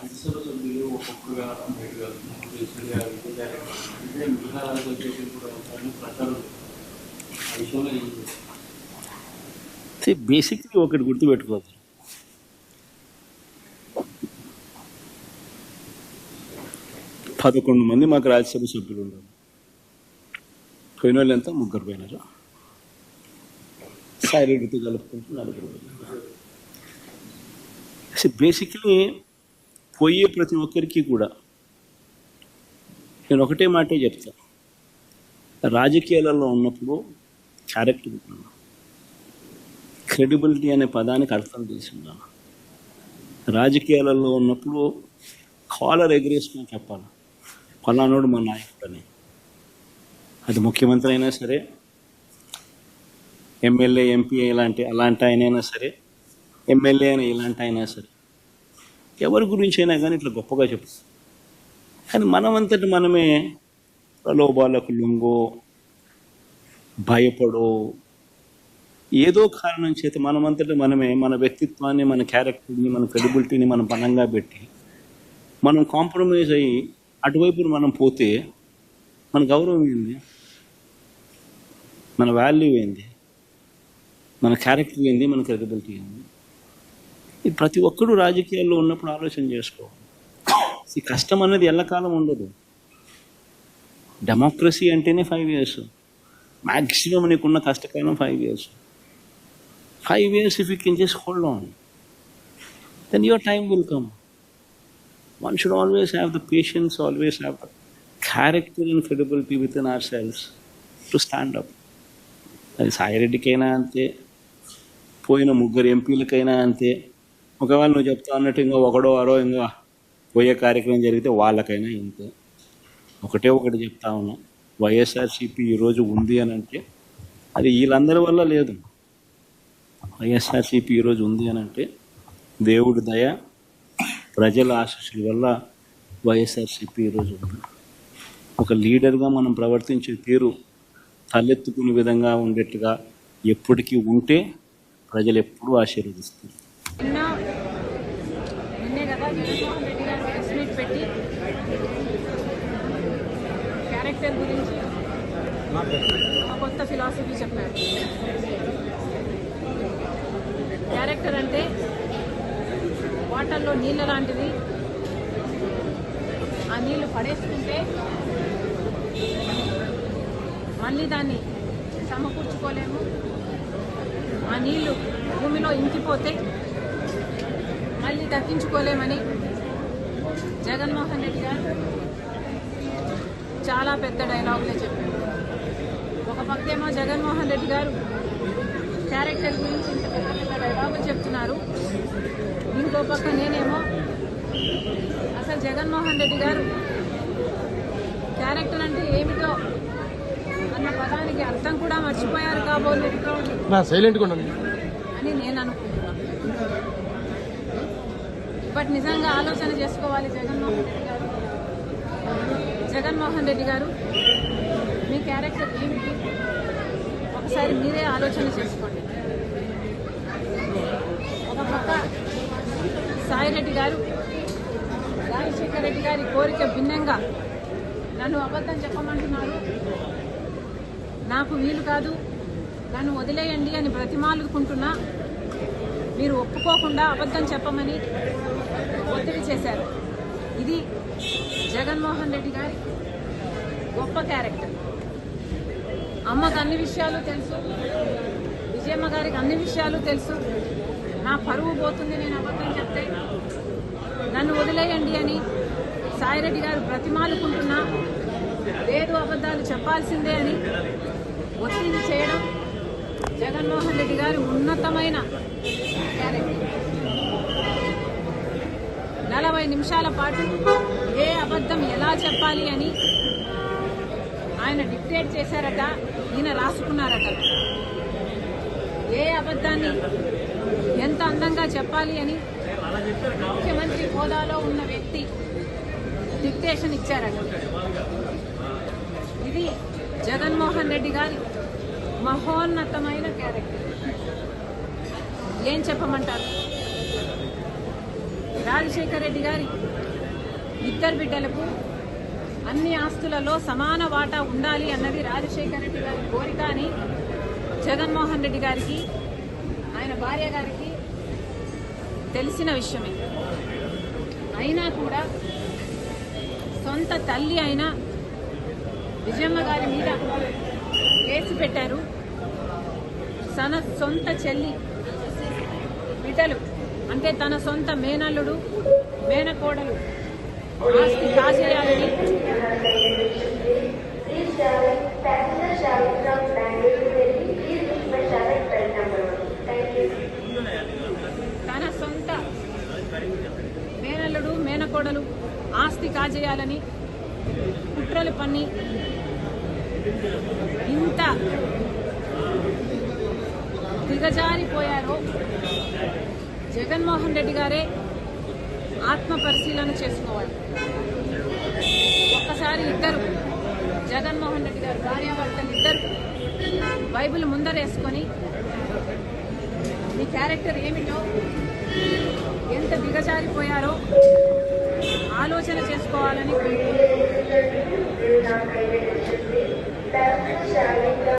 రాజ్యసభ సభ్యులు ఒక్కొక్కరుగా బయటకు వెళ్తున్నారు. రీసెంట్గా అంటే మిగతా అసోసియేషన్ కూడా ఉంటారని ప్రచారం ఆ విషయంలో ఏం చేస్తారు? బేసిక్లీ ఒకటి గుర్తుపెట్టుకోవాలి, 11 మంది మాకు రాజ్యసభ సభ్యులు ఉన్నారు. పోయిన వాళ్ళు ఎంత? 3 పోయినారు. సాయిరెడ్డితో కలుపుకుంటూ 4 పోయినారు. బేసిక్లీ పోయే ప్రతి ఒక్కరికి కూడా నేను ఒకటే మాటే చెప్తా, రాజకీయాలలో ఉన్నప్పుడు క్యారెక్టర్ ఉన్నాను, క్రెడిబిలిటీ అనే పదానికి అర్థం తీసుకున్నాను. రాజకీయాలలో ఉన్నప్పుడు కాలర్ ఎగరేసుకుని చెప్పాలి, ఫలానోడు మా నాయకుడు అని. అది ముఖ్యమంత్రి అయినా సరే, ఎమ్మెల్యే ఎంపీ అలాంటి ఆయనైనా సరే, ఎమ్మెల్యే అయినా ఇలాంటి అయినా సరే, ఎవరి గురించి అయినా కానీ ఇట్లా గొప్పగా చెప్తాం. కానీ మనమంతటి మనమే ప్రలోభాలకు లొంగో, భయపడో, ఏదో కారణం చేత మనమంతటి మనమే మన వ్యక్తిత్వాన్ని, మన క్యారెక్టర్ని, మన క్రెడిబిలిటీని మనం బలంగా పెట్టి మనం కాంప్రమైజ్ అయ్యి అటువైపు మనం పోతే మన గౌరవం ఏంది, మన వాల్యూ ఏంది, మన క్యారెక్టర్ ఏంది, మన క్రెడిబిలిటీ ఏంది? ఇది ప్రతి ఒక్కరూ రాజకీయాల్లో ఉన్నప్పుడు ఆలోచన చేసుకోవాలి. ఈ కష్టం అనేది ఎల్లకాలం ఉండదు. డెమోక్రసీ అంటేనే 5 years, మ్యాక్సిమం నీకున్న కష్టకాలం 5 years. 5 years if you can just hold on, then your time will come. One should always have the patience, always have the character and credibility within ourselves to stand up. అది సాయిరెడ్డికైనా అంతే, పోయిన 3 ఎంపీలకైనా అంతే. ఒకవేళ నువ్వు చెప్తా అన్నట్టు ఇంకా ఒకడో అరో ఇంకా పోయే కార్యక్రమం జరిగితే వాళ్ళకైనా ఇంతే. ఒకటి చెప్తా ఉన్నా, వైఎస్ఆర్సీపీ ఈరోజు ఉంది అని అంటే అది వీళ్ళందరి వల్ల లేదు. వైఎస్ఆర్సీపీ ఈరోజు ఉంది అని అంటే దేవుడి దయ, ప్రజల ఆశీస్సుల వల్ల వైఎస్ఆర్సీపీ ఈరోజు ఉంది. ఒక లీడర్గా మనం ప్రవర్తించే తీరు తలెత్తుకునే విధంగా ఉండేట్టుగా ఎప్పటికీ ఉంటే ప్రజలు ఎప్పుడూ ఆశీర్వదిస్తారు. నిన్నే కదా జగన్మోహన్ రెడ్డి గారు ప్రెస్ మీట్ పెట్టి క్యారెక్టర్ గురించి ఒక కొత్త ఫిలాసఫీ చెప్పారు. క్యారెక్టర్ అంటే వాటర్లో నీళ్ళ లాంటిది. ఆ నీళ్లు పడేసుకుంటే మళ్ళీ దాన్ని సమకూర్చుకోలేము. ఆ నీళ్లు భూమిలో ఇంకిపోతే మళ్ళీ దక్కించుకోలేమని జగన్మోహన్ రెడ్డి గారు చాలా పెద్ద డైలాగులే చెప్పారు. ఒక పక్కేమో జగన్మోహన్ రెడ్డి గారు క్యారెక్టర్ గురించి ఇంత పెద్ద పెద్ద డైలాగులు చెప్తున్నారు, ఇంకో పక్క నేనేమో అసలు జగన్మోహన్ రెడ్డి గారు క్యారెక్టర్ అంటే ఏమిటో అన్న పదానికి అర్థం కూడా మర్చిపోయారు కాబోలు అని నేను అనుకుంటున్నాను. బట్ నిజంగా ఆలోచన చేసుకోవాలి జగన్మోహన్ రెడ్డి గారు మీ క్యారెక్టర్ ఏమిటి ఒకసారి మీరే ఆలోచన చేసుకోండి. ఒక పక్క సాయిరెడ్డి గారు రాజశేఖర రెడ్డి గారి కోరిక భిన్నంగా నన్ను అబద్ధం చెప్పమంటున్నారు, నాకు వీలు కాదు, నన్ను వదిలేయండి అని బ్రతిమాలుకుంటున్నా మీరు ఒప్పుకోకుండా అబద్ధం చెప్పమని ఒత్తిడి చేశారు. ఇది జగన్మోహన్ రెడ్డి గారి గొప్ప క్యారెక్టర్. అమ్మకు అన్ని విషయాలు తెలుసు, విజయమ్మ గారికి అన్ని విషయాలు తెలుసు. నా పరువు పోతుంది నేను అబద్ధం చెప్తే, నన్ను వదిలేయండి అని సాయిరెడ్డి గారు బ్రతిమాలుకుంటున్నా లేదు అబద్ధాలు చెప్పాల్సిందే అని ఒత్తిడి చేయడం జగన్మోహన్ రెడ్డి గారి ఉన్నతమైన క్యారెక్టర్. 40 నిమిషాల పాటు ఏ అబద్ధం ఎలా చెప్పాలి అని ఆయన డిక్టేట్ చేశారట, ఈయన రాసుకున్నారట. ఏ అబద్ధాన్ని ఎంత అందంగా చెప్పాలి అని ముఖ్యమంత్రి హోదాలో ఉన్న వ్యక్తి డిక్టేషన్ ఇచ్చారట. ఇది జగన్మోహన్ రెడ్డి గారి మహోన్నతమైన క్యారెక్టర్. ఏం చెప్పమంటారు? రాజశేఖర రెడ్డి గారి ఇద్దరు బిడ్డలకు అన్ని ఆస్తులలో సమాన వాటా ఉండాలి అన్నది రాజశేఖర రెడ్డి గారి కోరిక అని జగన్మోహన్ రెడ్డి గారికి ఆయన భార్య గారికి తెలిసిన విషయమే. అయినా కూడా సొంత తల్లి అయిన విజయమ్మ గారి మీద కేసు పెట్టారు. తన సొంత చెల్లి బిడ్డలు అంటే తన సొంత మేనల్లుడు మేనకోడలు ఆస్తి కాజేయాలని తన సొంత మేనల్లుడు మేనకోడలు ఆస్తి కాజేయాలని కుట్రలు పన్ని ఇంత దిగజారిపోయారో జగన్మోహన్ రెడ్డి గారే ఆత్మ పరిశీలన చేసుకోవాలి. ఒక్కసారి ఇద్దరు జగన్మోహన్ రెడ్డి గారు భార్యాభర్తలు ఇద్దరు బైబిల్ ముందరేసుకొని మీ క్యారెక్టర్ ఏమిటో ఎంత దిగజారిపోయారో ఆలోచన చేసుకోవాలని